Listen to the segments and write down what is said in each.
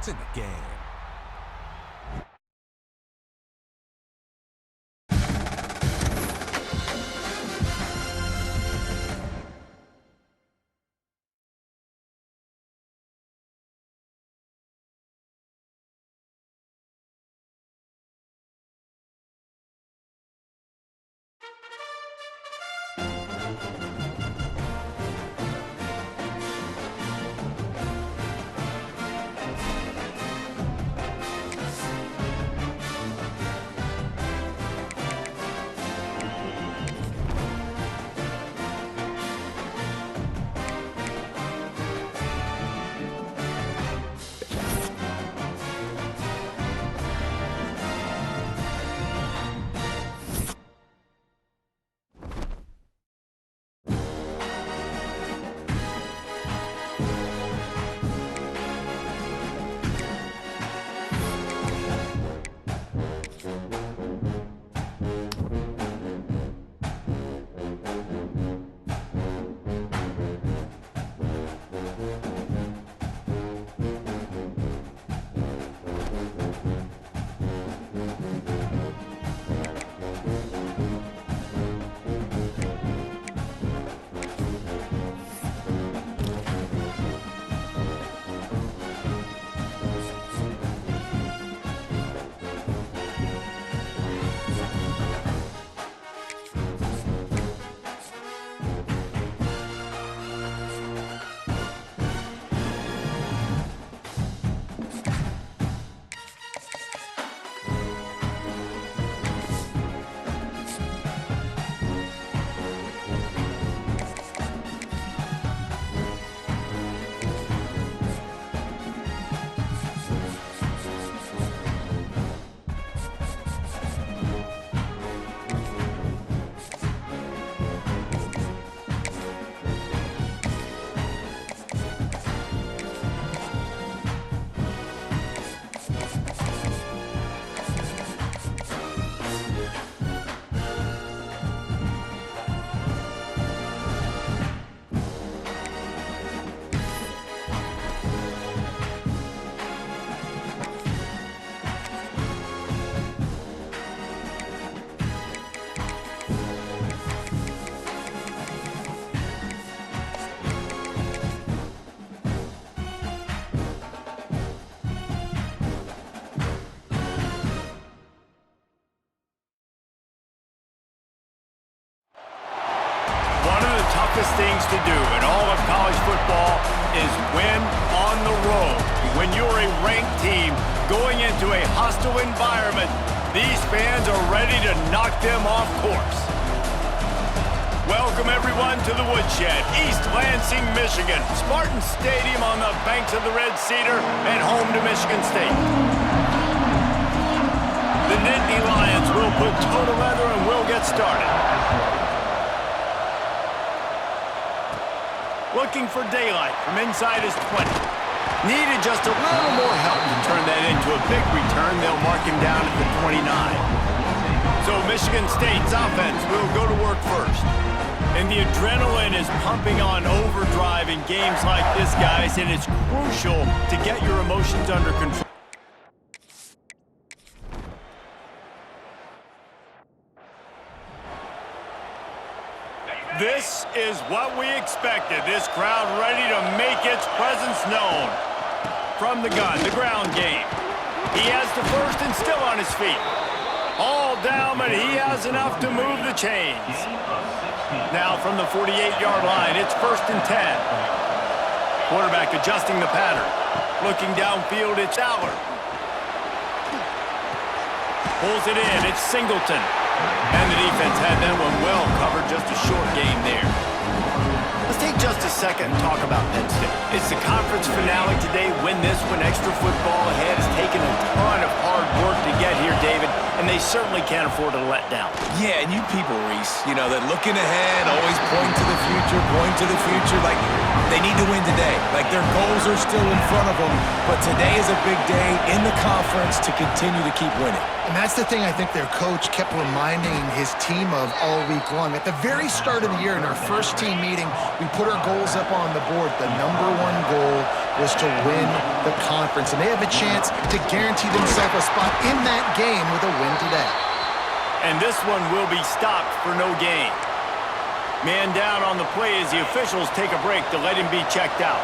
points in the game. Toughest things to do in all of college football is win on the road. When you're a ranked team going into a hostile environment, these fans are ready to knock them off course. Welcome everyone to the Woodshed, East Lansing, Michigan. Spartan Stadium on the banks of the Red Cedar and home to Michigan State. The Nittany Lions will put toe to leather and we'll get started. Looking for daylight from inside his 20. Needed just a little more help to turn that into a big return. They'll mark him down at the 29. So Michigan State's offense will go to work first. And the adrenaline is pumping on overdrive in games like this, guys, and it's crucial to get your emotions under control. This is what we expected. This crowd ready to make its presence known. From the gun, the ground game. He has the first and still on his feet. All down, but he has enough to move the chains. Now from the 48-yard line, it's 1st and 10. Quarterback adjusting the pattern. Looking downfield, it's Aller. Pulls it in, it's Singleton. And the defense had that one well covered, just a short gain there. Let's take just a second and talk about Penn State. It's the conference finale today. Win this one. Extra football ahead. Has taken a ton of hard work to get here, David, and they certainly can't afford to let down. Yeah, and you people, Reese, you know, that looking ahead, always pointing to the future. future, point to the future. Like, they need to win today. Like, their goals are still in front of them, but today is a big day in the conference to continue to keep winning. And that's the thing I think their coach kept reminding his team of all week long. At the very start of the year in our first team meeting, we put our goals up on the board. The #1 goal was to win the conference, and they have a chance to guarantee themselves a spot in that game with a win today. And this one will be stopped for no gain. Man down on the play as the officials take a break to let him be checked out.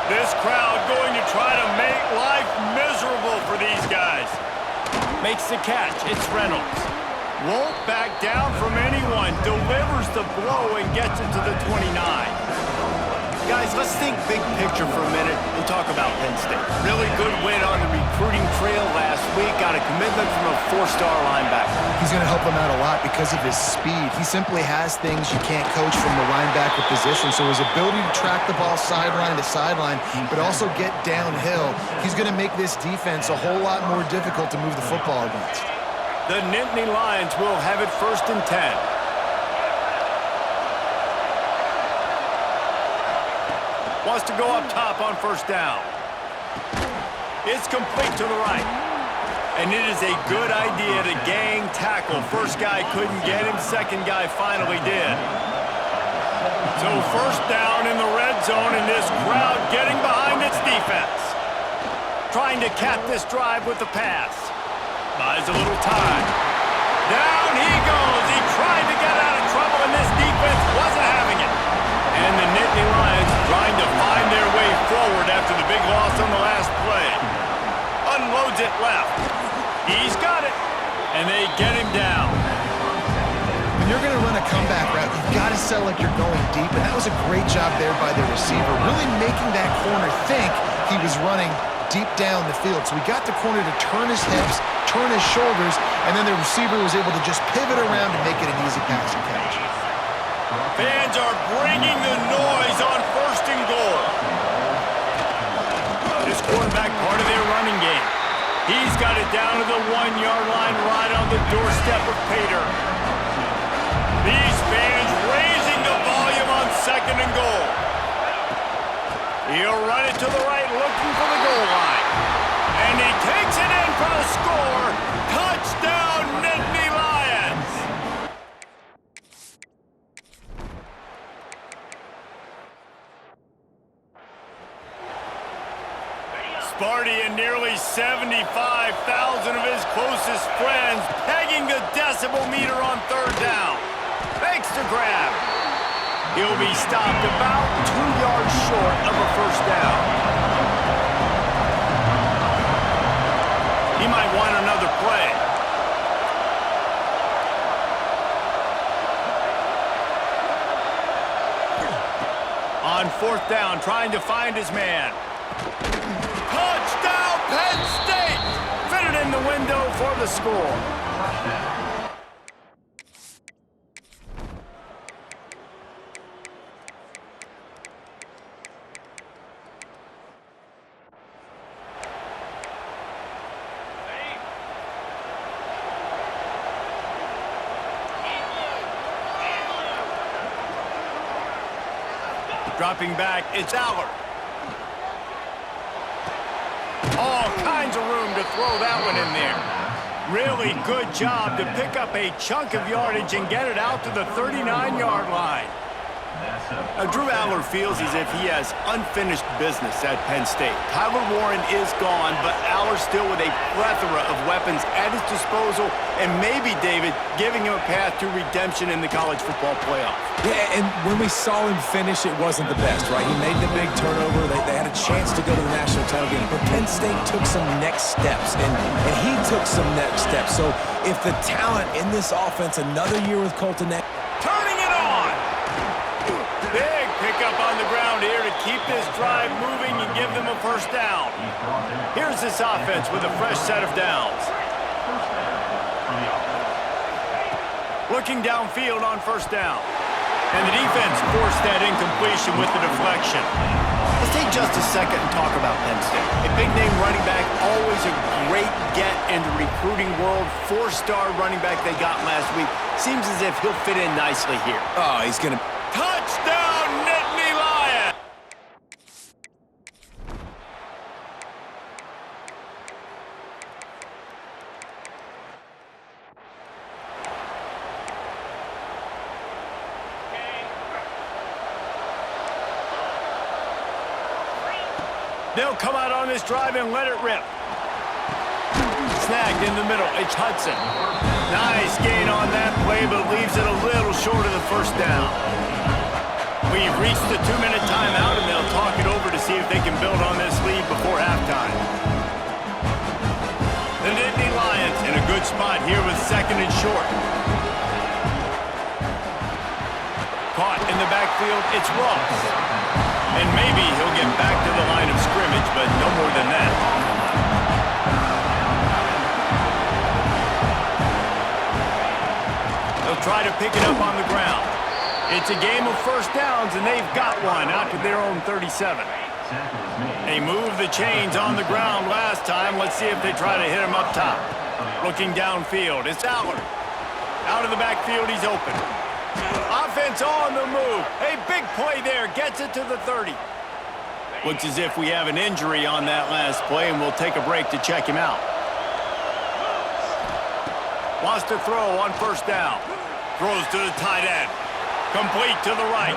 This crowd going to try to make life miserable for these guys. Makes the catch. It's Reynolds. Won't back down from anyone. Delivers the blow and gets it to the 29. Guys, let's think big picture for a minute and talk about Penn State. Really good win on the recruiting trail last week. Got a commitment from a 4-star linebacker. He's going to help them out a lot because of his speed. He simply has things you can't coach from the linebacker position. So his ability to track the ball sideline to sideline, but also get downhill, he's going to make this defense a whole lot more difficult to move the football against. The Nittany Lions will have it 1st and 10. Wants to go up top on 1st down. It's complete to the right. And it is a good idea to gang tackle. First guy couldn't get him. Second guy finally did. So 1st down in the red zone, and this crowd getting behind its defense. Trying to cap this drive with the pass. Buys a little time. Down he goes. He tried to get out of trouble, and this defense wasn't having it. And the Nittany Lions trying to find their way forward after the big loss on the last play. Unloads it left. He's got it. And they get him down. When you're going to run a comeback route, you've got to sell like you're going deep, and that was a great job there by the receiver, really making that corner think he was running deep down the field. So we got the corner to turn his hips, turn his shoulders, and then the receiver was able to just pivot around and make it an easy pass and catch. Fans are bringing the noise on 1st and goal. This quarterback part of their running game. He's got it down to the 1-yard line right on the doorstep of Pater. These fans raising the volume on 2nd and goal. He'll run it to the right, looking for the goal line. And he takes it in for the score. Touchdown, Nittany Lions! Sparty and nearly 75,000 of his closest friends pegging the decibel meter on 3rd down. Makes the grab. He'll be stopped about 2 yards short of a 1st down. He might want another play. On 4th down, trying to find his man. Touchdown, Penn State! Fitted in the window for the score. Dropping back, it's Aller. All kinds of room to throw that one in there. Really good job to pick up a chunk of yardage and get it out to the 39-yard line. Now, Drew Aller feels as if he has unfinished business at Penn State. Tyler Warren is gone, but Aller still with a plethora of weapons at his disposal, and maybe, David, giving him a path to redemption in the college football playoff. Yeah, and when we saw him finish, it wasn't the best, right? He made the big turnover. They had a chance to go to the national title game, but Penn State took some next steps, and he took some next steps. So if the talent in this offense, another year with Colton, turning it on! Big pickup on the ground here to keep this drive moving and give them a 1st down. Here's this offense with a fresh set of downs. Looking downfield on 1st down. And the defense forced that incompletion with the deflection. Let's take just a second and talk about Penn State. A big-name running back, always a great get in the recruiting world. 4-star running back they got last week. Seems as if he'll fit in nicely here. oh, he's going to... Touchdown! They'll come out on this drive and let it rip. Snagged in the middle. It's Hudson. Nice gain on that play, but leaves it a little short of the first down. We've reached the 2-minute timeout, and they'll talk it over to see if they can build on this lead before halftime. The Nittany Lions in a good spot here with 2nd and short. Caught in the backfield, it's Ross. And maybe he'll get back to the line of scrimmage, but no more than that. They'll try to pick it up on the ground. It's a game of first downs, and they've got one out to their own 37. They moved the chains on the ground last time. Let's see if they try to hit him up top. Looking downfield, it's Allard. Out of the backfield, he's open. Offense on the move. A big play there. Gets it to the 30. Looks as if we have an injury on that last play, and we'll take a break to check him out. Wants to throw on first down. Throws to the tight end. Complete to the right.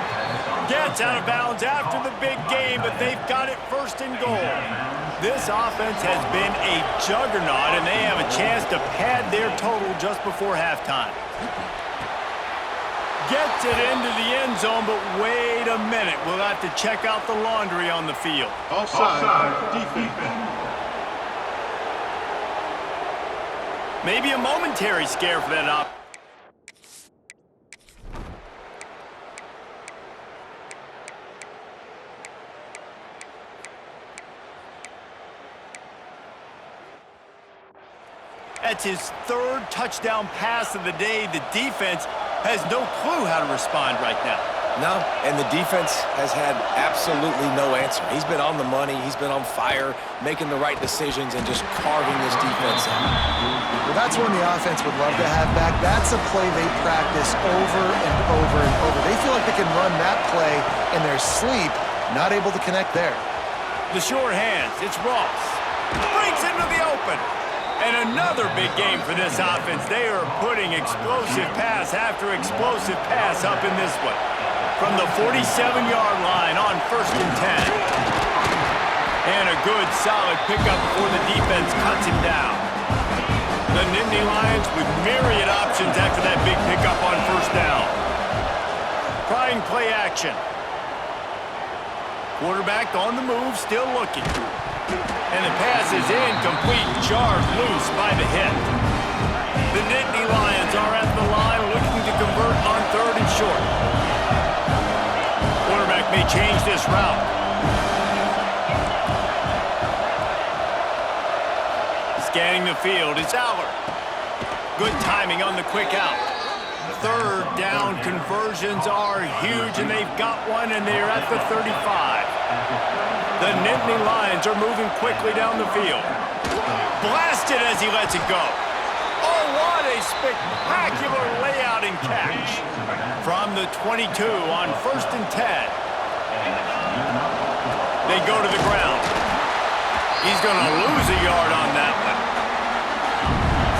Gets out of bounds after the big game, but they've got it 1st and goal. This offense has been a juggernaut, and they have a chance to pad their total just before halftime. Gets it into the end zone, but wait a minute. We'll have to check out the laundry on the field. Offside, defense. Maybe a momentary scare for that offense. That's his 3rd touchdown pass of the day. The defense has no clue how to respond right now. No, and the defense has had absolutely no answer. He's been on the money. He's been on fire, making the right decisions and just carving this defense out. Well, that's one the offense would love to have back. That's a play they practice over and over and over. They feel like they can run that play in their sleep, not able to connect there. The short hands, it's Ross. Breaks into the open. And another big game for this offense. They are putting explosive pass after explosive pass up in this one. From the 47-yard line on 1st and 10. And a good, solid pickup before the defense cuts him down. The Nittany Lions with myriad options after that big pickup on 1st down. Trying play action. Quarterback on the move, still looking. And the pass is incomplete, jarred loose by the hit. The Nittany Lions are at the line looking to convert on 3rd and short. Quarterback may change this route. Scanning the field, it's Allard. Good timing on the quick out. 3rd down conversions are huge, and they've got one, and they're at the 35. The Nittany Lions are moving quickly down the field. Blasted as he lets it go. Oh, what a spectacular layout and catch. From the 22 on 1st and 10. They go to the ground. He's going to lose a yard on that one.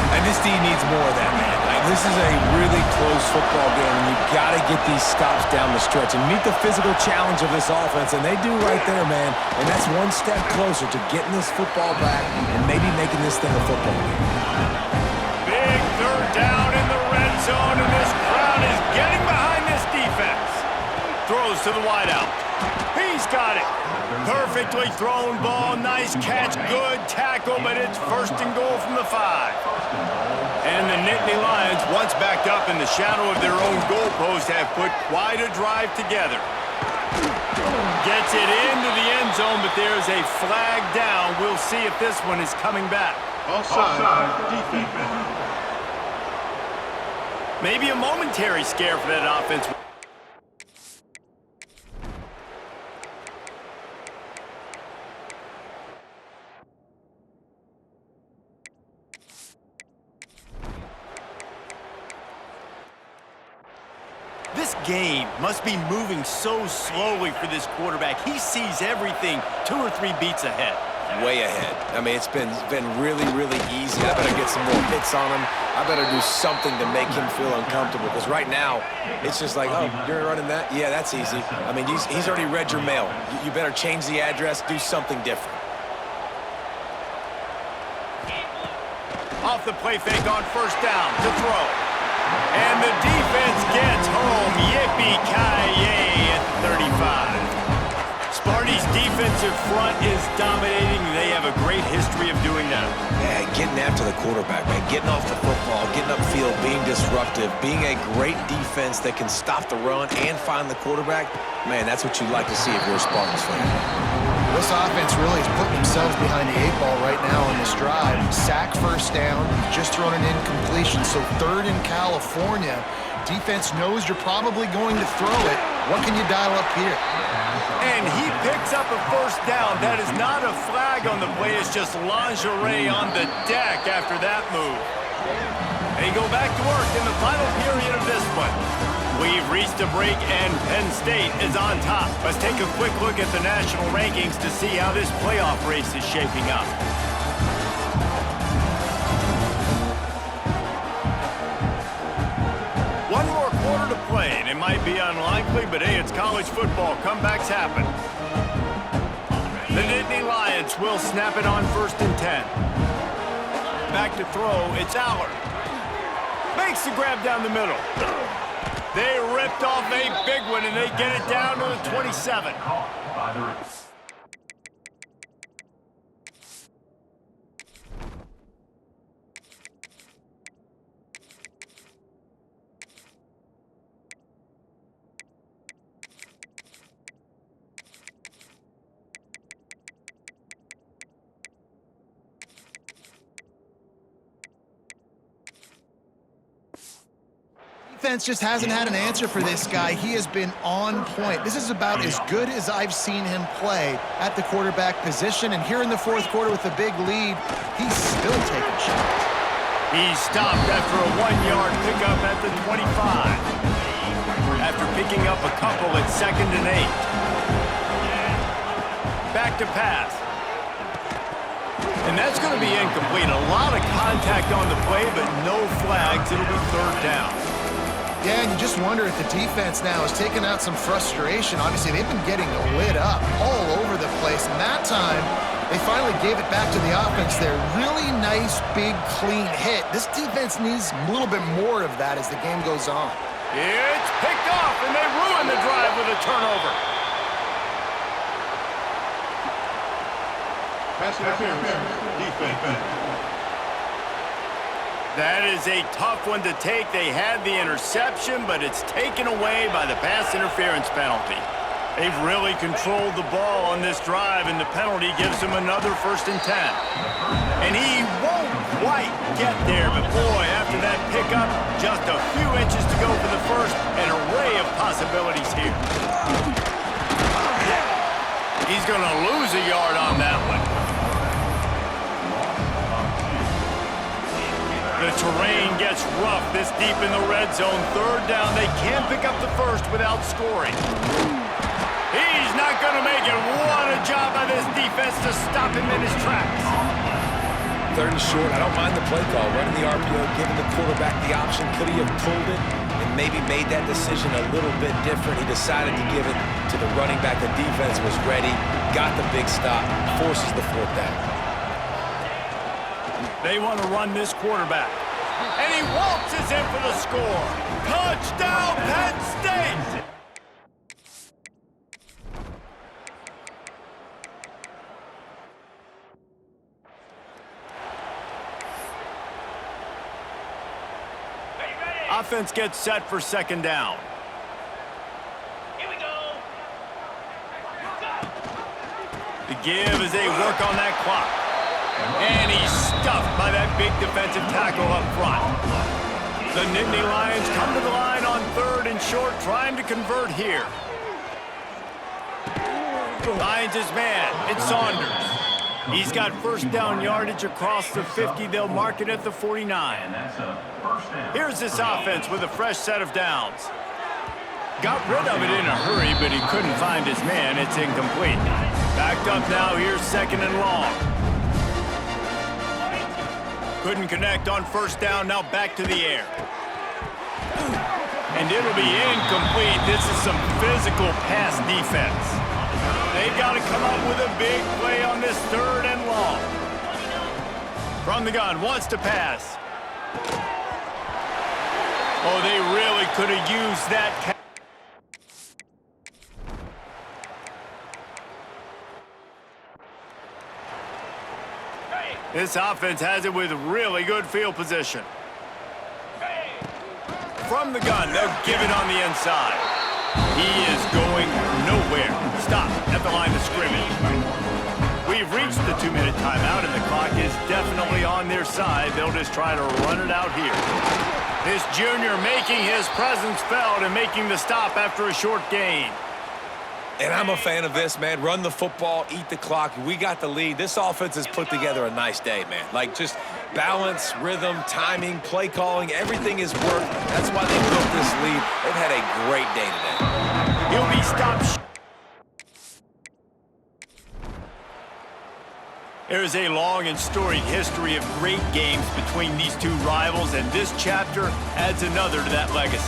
And this D needs more of that, man. This is a really close football game, and you've got to get these stops down the stretch and meet the physical challenge of this offense, and they do right there, man. And that's one step closer to getting this football back and maybe making this thing a football game. Big 3rd down in the red zone, and this crowd is getting behind this defense. Throws to the wideout. He's got it. Perfectly thrown ball, nice catch, good tackle, but it's 1st and goal from the 5. And the Nittany Lions, once backed up in the shadow of their own goalpost, have put quite a drive together. Gets it into the end zone, but there's a flag down. We'll see if this one is coming back. Offside, defense. Maybe a momentary scare for that offense. This game must be moving so slowly for this quarterback. He sees everything 2 or 3 beats ahead. Way ahead. I mean, it's been really, really easy. I better get some more hits on him. I better do something to make him feel uncomfortable, because right now, it's just like, oh, you're running that? Yeah, that's easy. I mean, he's already read your mail. You better change the address, do something different. Off the play fake on first down to throw. And the defense gets home. Yippee-ki-yay at 35. Sparty's defensive front is dominating. They have a great history of doing that. Yeah, getting after the quarterback, man. Getting off the football, getting upfield, being disruptive, being a great defense that can stop the run and find the quarterback. Man, that's what you'd like to see if you're a Spartans fan. This offense really is putting themselves behind the 8 ball right now on this drive. Sack first down, just thrown an incompletion, so 3rd in California. Defense knows you're probably going to throw it. What can you dial up here? And he picks up a first down. That is not a flag on the play. It's just lingerie on the deck after that move. They go back to work in the final period of this one. We've reached a break, and Penn State is on top. Let's take a quick look at the national rankings to see how this playoff race is shaping up. One more quarter to play, and it might be unlikely, but hey, it's college football. Comebacks happen. The Nittany Lions will snap it on 1st and 10. Back to throw, it's Allard. Makes the grab down the middle. They ripped off a big one, and they get it down to the 27. Defense just hasn't had an answer for this guy. He has been on point. This is about as good as I've seen him play at the quarterback position. And here in the 4th quarter with a big lead, he's still taking shots. He stopped after a 1-yard pickup at the 25. After picking up a couple at 2nd and 8. Back to pass. And that's going to be incomplete. A lot of contact on the play, but no flags. It'll be 3rd down. Yeah, and you just wonder if the defense now is taking out some frustration. Obviously, they've been getting lit up all over the place. And that time, they finally gave it back to the offense there. Really nice, big, clean hit. This defense needs a little bit more of that as the game goes on. It's picked off, and they ruin the drive with a turnover. Pass interference. Defense. That is a tough one to take. They had the interception, but it's taken away by the pass interference penalty. They've really controlled the ball on this drive, and the penalty gives him another 1st and 10. And he won't quite get there, but boy, after that pickup, just a few inches to go for the first. An array of possibilities here. He's going to lose a yard on that one. The terrain gets rough this deep in the red zone. 3rd down. They can't pick up the first without scoring. He's not going to make it. What a job by this defense to stop him in his tracks. 3rd and short. I don't mind the play call. Running the RPO, giving the quarterback the option. Could he have pulled it and maybe made that decision a little bit different? He decided to give it to the running back. The defense was ready. Got the big stop. Forces the 4th down. They want to run this quarterback. And he waltzes in for the score. Touchdown, Penn State! Offense gets set for 2nd down. Here we go. The give as they work on that clock. And he's stuffed by that big defensive tackle up front. The Nittany Lions come to the line on 3rd and short, trying to convert here. Lions is man. It's Saunders. He's got 1st down yardage across the 50. They'll mark it at the 49. Here's this offense with a fresh set of downs. Got rid of it in a hurry, but he couldn't find his man. It's incomplete. Backed up now. Here's 2nd and long. Couldn't connect on first down. Now back to the air. And it'll be incomplete. This is some physical pass defense. They've got to come up with a big play on this 3rd and long. From the gun, wants to pass. Oh, they really could have used that. This offense has it with really good field position. From the gun, they'll give it on the inside. He is going nowhere. Stop at the line of scrimmage. We've reached the 2-minute timeout, and the clock is definitely on their side. They'll just try to run it out here. This junior making his presence felt and making the stop after a short gain. And I'm a fan of this, man. Run the football, eat the clock. We got the lead. This offense has put together a nice day, man. Like, just balance, rhythm, timing, play calling, everything has worked. That's why they built this lead. They've had a great day today. He'll be stopped. There is a long and storied history of great games between these two rivals, and this chapter adds another to that legacy.